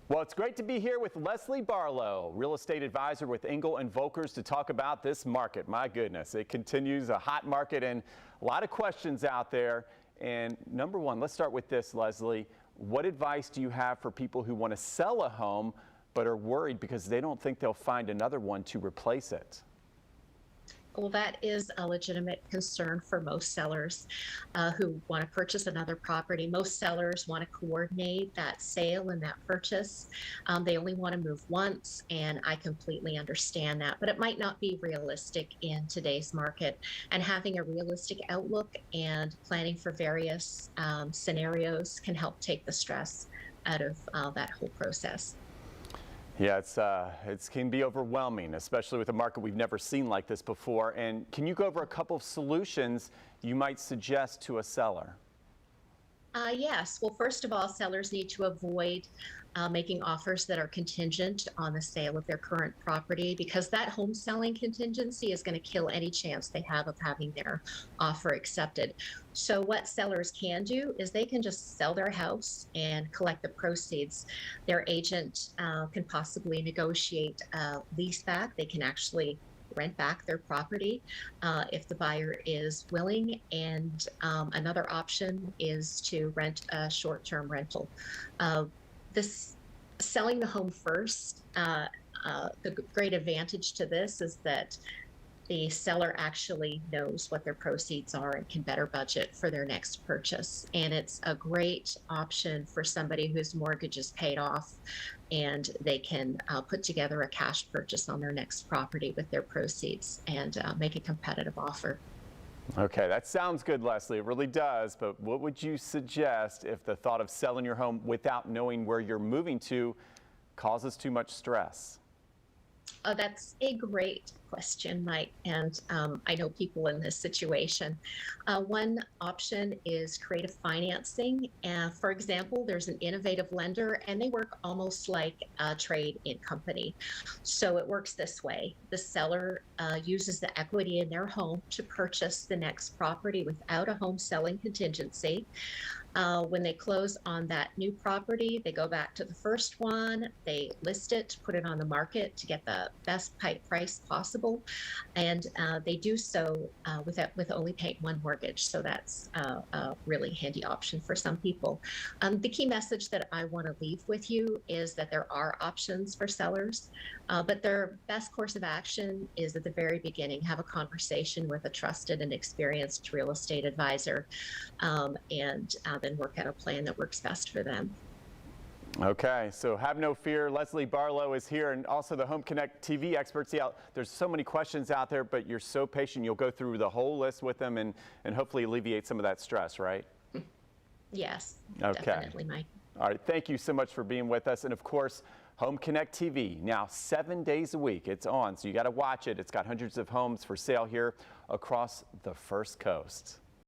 Well, it's great to be here with Lesley Barlow, real estate advisor with Engel Völkers, to talk about this market. My goodness, it continues a hot market and a lot of questions out there. And number one, let's start with this, Lesley. What advice do you have for people who want to sell a home but are worried because they don't think they'll find another one to replace it? Well, that is a legitimate concern for most sellers who want to purchase another property. Most sellers want to coordinate that sale and that purchase. They only want to move once, and I completely understand that. But it might not be realistic in today's market. And having a realistic outlook and planning for various scenarios can help take the stress out of that whole process. Yeah, it can be overwhelming, especially with a market we've never seen like this before. And can you go over a couple of solutions you might suggest to a seller? Yes. Well, first of all, sellers need to avoid making offers that are contingent on the sale of their current property, because that home selling contingency is going to kill any chance they have of having their offer accepted. So what sellers can do is they can just sell their house and collect the proceeds. Their agent can possibly negotiate a lease back. They can actually rent back their property if the buyer is willing, and another option is to rent a short-term rental. This selling the home first, the great advantage to this is that the seller actually knows what their proceeds are and can better budget for their next purchase. And it's a great option for somebody whose mortgage is paid off and they can put together a cash purchase on their next property with their proceeds and make a competitive offer. Okay, that sounds good, Lesley. It really does. But what would you suggest if the thought of selling your home without knowing where you're moving to causes too much stress? That's a great question, Mike, and I know people in this situation. One option is creative financing. For example, there's an innovative lender, and they work almost like a trade-in company. So it works this way. The seller uses the equity in their home to purchase the next property without a home selling contingency. When they close on that new property, they go back to the first one, they list it, put it on the market to get the best price possible, and they do so with only paying one mortgage. So that's a really handy option for some people. The key message that I want to leave with you is that there are options for sellers, but their best course of action is at the very beginning. Have a conversation with a trusted and experienced real estate advisor, and then work out a plan that works best for them. Okay, so have no fear. Lesley Barlow is here, and also the Home Connect TV experts. Yeah, there's so many questions out there, but you're so patient. You'll go through the whole list with them and hopefully alleviate some of that stress, right? Yes, okay. Definitely, Mike. All right, thank you so much for being with us. And of course, Home Connect TV, now 7 days a week. It's on, so you got to watch it. It's got hundreds of homes for sale here across the First Coast.